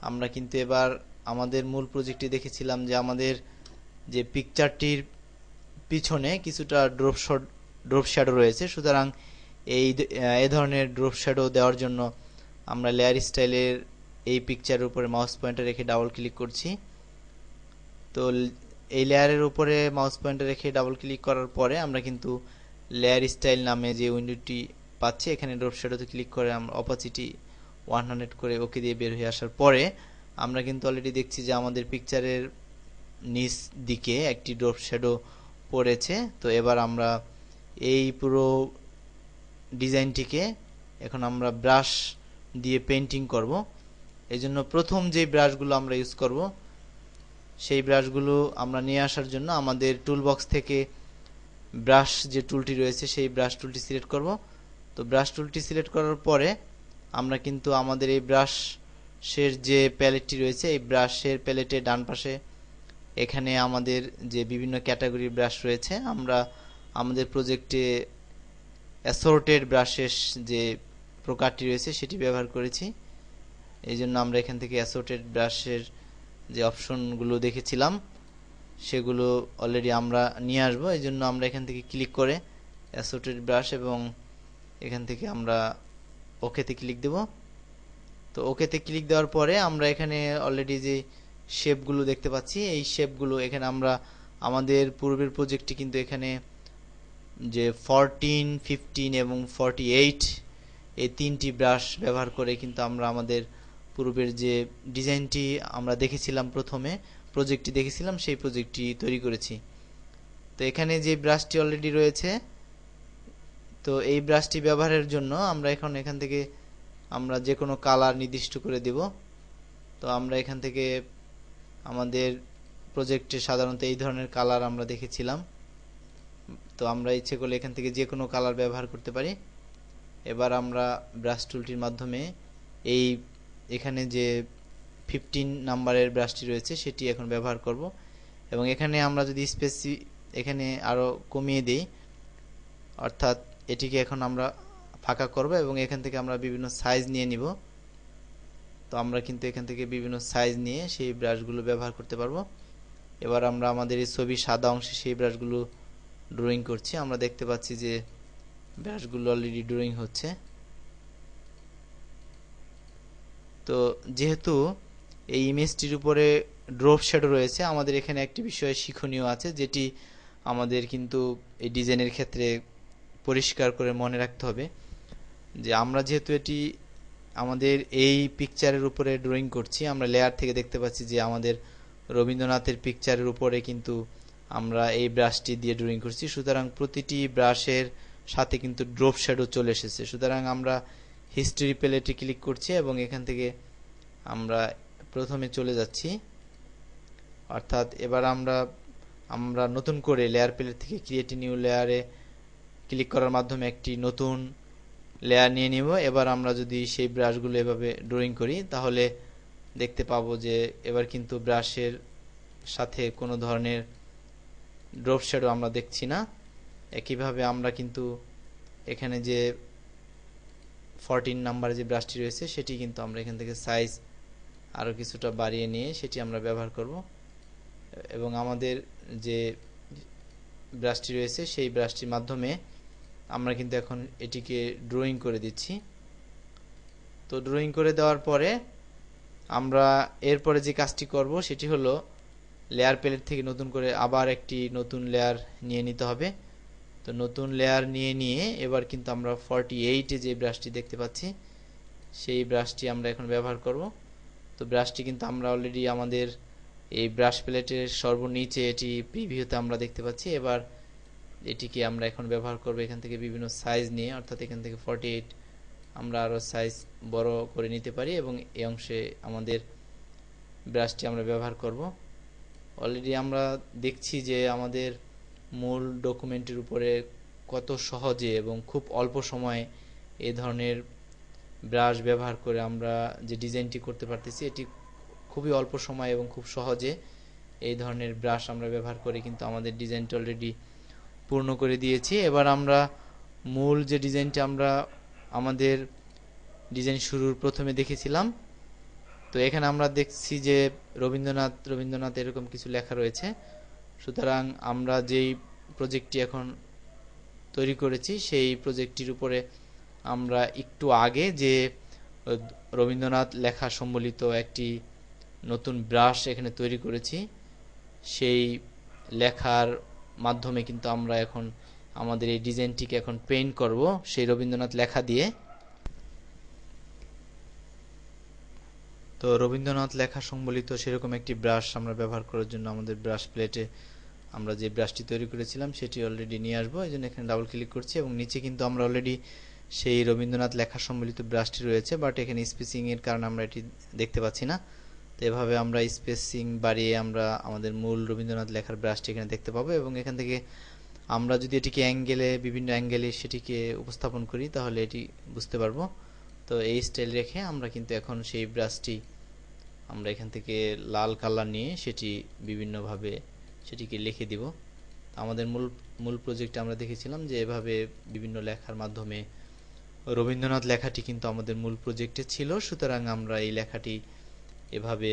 আমরা কিন্তু এবার আমাদের মূল প্রজেক্টে দেখেছিলাম যে আমাদের যে পিকচারটির পিছনে কিছুটা ড্রপ শ্যাডো রয়েছে। সুতরাং এই ধরনের ড্রপ শ্যাডো দেওয়ার জন্য আমরা লেয়ার স্টাইলের এই পিকচারের উপরে মাউস পয়েন্টার রেখে ডাবল ক্লিক করছি। তো এই লেয়ারের উপরে মাউস পয়েন্টার রেখে ডাবল ক্লিক করার পরে আমরা কিন্তু লেয়ার স্টাইল নামে যে উইন্ডোটি পাচ্ছি, এখানে ড্রপ শ্যাডোতে ক্লিক করে আমরা অপাসিটি 100 করে ওকে দিয়ে বের হয়ে আসার পরে আমরা কিন্তু অলরেডি দেখছি যে আমাদের পিকচারের নিচ দিকে একটি ড্রপ শ্যাডো পড়েছে। তো এবার আমরা এই পুরো ডিজাইনটিকে এখন আমরা ব্রাশ দিয়ে পেইন্টিং করব। এই জন্য প্রথম যে ব্রাশগুলো আমরা ইউজ করব সেই ব্রাশগুলো আমরা নিয়ে আসার জন্য আমাদের টুলবক্স থেকে ব্রাশ যে টুলটি রয়েছে সেই ব্রাশ টুলটি সিলেক্ট করব। তো ব্রাশ টুলটি সিলেক্ট করার পরে আমরা কিন্তু আমাদের এই ব্রাশের যে প্যালেটটি রয়েছে এই ব্রাশের প্যালেটের ডান পাশে এখানে আমাদের যে বিভিন্ন ক্যাটাগরির ব্রাশ রয়েছে, আমরা আমাদের প্রজেক্টে অ্যাসর্টেড ব্রাশের যে প্রকারটি রয়েছে সেটি ব্যবহার করেছি। এই জন্য আমরা এখান থেকে অ্যাসর্টেড ব্রাশের যে অপশনগুলো দেখেছিলাম সেগুলো অলরেডি আমরা নিয়ে আসবো। এই জন্য আমরা এখান থেকে ক্লিক করে অ্যাসর্টেড ব্রাশ এবং এখান থেকে আমরা ওকেতে ক্লিক দেব। তো ওকেতে ক্লিক দেওয়ার পরে আমরা এখানে অলরেডি যে শেপগুলো দেখতে পাচ্ছি এই শেপগুলো এখানে আমরা আমাদের পূর্বের প্রজেক্টটি কিন্তু এখানে যে 14, 15 এবং 48 এই তিনটি ব্রাশ ব্যবহার করে কিন্তু আমরা আমাদের পূর্বের যে ডিজাইনটি আমরা দেখেছিলাম প্রথমে প্রজেক্টটি দেখেছিলাম সেই প্রজেক্টটি তৈরি করেছি। তো এখানে যে ব্রাশটি অলরেডি রয়েছে, তো এই ব্রাশটি ব্যবহারের জন্য আমরা এখন এখান থেকে আমরা যে কোনো কালার নির্দিষ্ট করে দেব। তো আমরা এখান থেকে আমাদের প্রজেক্টে সাধারণত এই ধরনের কালার আমরা দেখেছিলাম। তো আমরা ইচ্ছে করলে এখান থেকে যে কোনো কালার ব্যবহার করতে পারি। এবার আমরা ব্রাশ টুলটির মাধ্যমে এই এখানে যে 15 নাম্বারের ব্রাশটি রয়েছে সেটি এখন ব্যবহার করব এবং এখানে আমরা যদি এখানে আরো কমিয়ে দেই, অর্থাৎ এটিকে এখন আমরা ফাঁকা করব এবং এখান থেকে আমরা বিভিন্ন সাইজ নিয়ে নিব। তো আমরা কিন্তু এখান থেকে বিভিন্ন সাইজ নিয়ে সেই ব্রাশগুলো ব্যবহার করতে পারবো। এবার আমরা আমাদের এই ছবির সাদা অংশে সেই ব্রাশগুলো ড্রয়িং করছি। আমরা দেখতে পাচ্ছি যে ব্রাশগুলো অলরেডি ড্রয়িং হচ্ছে। তো যেহেতু এই ইমেজটির উপরে ড্রপ শ্যাডো রয়েছে, আমাদের এখানে একটি বিষয় শিক্ষণীয় আছে যেটি আমাদের কিন্তু এই ডিজাইনের ক্ষেত্রে পরিষ্কার করে মনে রাখতে হবে যে আমরা যেহেতু এটি আমাদের এই পিকচারের উপরে ড্রয়িং করছি, আমরা লেয়ার থেকে দেখতে পাচ্ছি যে আমাদের রবীন্দ্রনাথের পিকচারের উপরে কিন্তু আমরা এই ব্রাশটি দিয়ে ড্রয়িং করছি। সুতরাং প্রতিটি ব্রাশের সাথে কিন্তু ড্রপ শ্যাডো চলে এসেছে। সুতরাং আমরা হিস্টরি প্যালেটে ক্লিক করছি এবং এখান থেকে আমরা প্রথমে চলে যাচ্ছি, অর্থাৎ এবার আমরা নতুন করে লেয়ার প্যালেট থেকে ক্রিয়েট নিউ লেয়ারে ক্লিক করার মাধ্যমে একটি নতুন লেয়ার নিয়ে নিব। এবার আমরা যদি সেই ব্রাশগুলো এভাবে ড্রয়িং করি তাহলে দেখতে পাবো যে এবার কিন্তু ব্রাশের সাথে কোনো ধরনের ড্রপ শ্যাডো আমরা দেখছি না। একইভাবে আমরা কিন্তু এখানে যে 14 নাম্বারে যে ব্রাশটি রয়েছে সেটি কিন্তু আমরা এখান থেকে সাইজ আরো কিছুটা বাড়িয়ে নিয়ে সেটি আমরা ব্যবহার করব এবং আমাদের যে ব্রাশটি রয়েছে সেই ব্রাশটির মাধ্যমে আমরা কিন্তু এখন এটিকে ড্রয়িং করে দিচ্ছি। তো ড্রয়িং করে দেওয়ার পরে আমরা এরপরে যে কাজটি করব সেটি হলো লেয়ার প্যালেট থেকে নতুন করে আবার একটি নতুন লেয়ার নিয়ে নিতে হবে। তো নতুন লেয়ার নিয়ে এবার কিন্তু আমরা 48 যে ব্রাশটি দেখতে পাচ্ছি সেই ব্রাশটি আমরা এখন ব্যবহার করব। তো ব্রাশটি কিন্তু আমরা অলরেডি আমাদের এই ব্রাশ প্যালেটের সর্বনিচে এটি প্রিভিউতে আমরা দেখতে পাচ্ছি। এবার এটিকে আমরা এখন ব্যবহার করব এখান থেকে বিভিন্ন সাইজ নিয়ে, অর্থাৎ এখান থেকে 48 আমরা আরো সাইজ বড় করে নিতে পারি এবং এই অংশে আমাদের ব্রাশটি আমরা ব্যবহার করব। অলরেডি আমরা দেখছি যে আমাদের মূল ডকুমেন্টের উপরে কত সহজে এবং খুব অল্প সময়ে এই ধরনের ব্রাশ ব্যবহার করে আমরা যে ডিজাইনটি করতে পারতেছি, এটি খুবই অল্প সময় এবং খুব সহজে এই ধরনের ব্রাশ আমরা ব্যবহার করে কিন্তু আমাদের ডিজাইনটি অলরেডি পূর্ণ করে দিয়েছি। এবার আমরা মূল যে ডিজাইনটি আমরা আমাদের ডিজাইন শুরুর প্রথমে দেখেছিলাম তো এখানে আমরা দেখছি যে রবীন্দ্রনাথ রবীন্দ্রনাথ এরকম কিছু লেখা রয়েছে। সুতরাং আমরা যেই প্রজেক্টটি এখন তৈরি করেছি সেই প্রজেক্টটির উপরে আমরা একটু আগে যে রবীন্দ্রনাথ লেখা সম্বলিত একটি নতুন ব্রাশ এখানে তৈরি করেছি, সেই লেখার মাধ্যমে কিন্তু আমরা এখন আমাদের এই ডিজাইনটিকে এখন পেইন্ট করব সেই রবীন্দ্রনাথ লেখা দিয়ে। তো রবীন্দ্রনাথ লেখা সম্বলিত সেরকম একটি ব্রাশ আমরা ব্যবহার করার জন্য আমাদের ব্রাশ প্লেটে আমরা যে ব্রাশটি তৈরি করেছিলাম সেটি অলরেডি নিয়ে আসবো। এই জন্য এখানে ডাবল ক্লিক করছি এবং নিচে কিন্তু আমরা অলরেডি সেই রবীন্দ্রনাথ লেখা সম্বলিত ব্রাশটি রয়েছে, বাট এখানে স্পেসিং এর কারণে আমরা এটি দেখতে পাচ্ছি না। তো এভাবে আমরা স্পেসিং বাড়িয়ে আমরা আমাদের মূল রবীন্দ্রনাথ লেখার ব্রাশটি এখানে দেখতে পাবো এবং এখান থেকে আমরা যদি এটিকে অ্যাঙ্গেলে বিভিন্ন অ্যাঙ্গেলে সেটিকে উপস্থাপন করি তাহলে এটি বুঝতে পারবো। তো এই স্টাইল রেখে আমরা কিন্তু এখন সেই ব্রাশটি আমরা এখান থেকে লাল কালার নিয়ে সেটি বিভিন্নভাবে সেটিকে লিখে দিব। আমাদের মূল প্রজেক্টে আমরা দেখেছিলাম যে এভাবে বিভিন্ন লেখার মাধ্যমে রবীন্দ্রনাথ লেখাটি কিন্তু আমাদের মূল প্রজেক্টে ছিল, সুতরাং আমরা এই লেখাটি এভাবে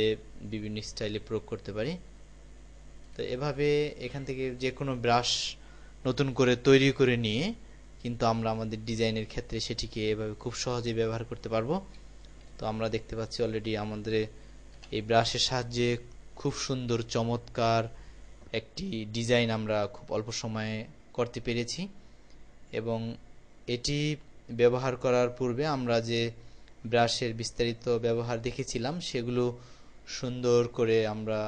বিভিন্ন স্টাইলে প্রয়োগ করতে পারি। তো এভাবে এখান থেকে যে কোনো ব্রাশ নতুন করে তৈরি করে নিয়ে কিন্তু আমরা আমাদের ডিজাইনের ক্ষেত্রে সেটিকে এভাবে খুব সহজে ব্যবহার করতে পারবো। তো আমরা দেখতে পাচ্ছি অলরেডি আমাদের এই ব্রাশের সাহায্যে খুব সুন্দর চমৎকার একটি ডিজাইন আমরা খুব অল্প সময়ে করতে পেরেছি এবং এটি ব্যবহার করার পূর্বে আমরা যে ব্রাশের বিস্তারিত ব্যবহার দেখেছিলাম সেগুলো সুন্দর করে আমরা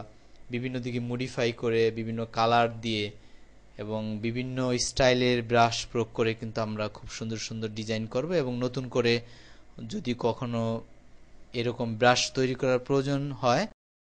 বিভিন্ন দিকে মডিফাই করে বিভিন্ন কালার দিয়ে এবং বিভিন্ন স্টাইলের ব্রাশ প্রয়োগ করে কিন্তু আমরা খুব সুন্দর সুন্দর ডিজাইন করব এবং নতুন করে যদি কখনো এরকম ব্রাশ তৈরি করার প্রয়োজন হয়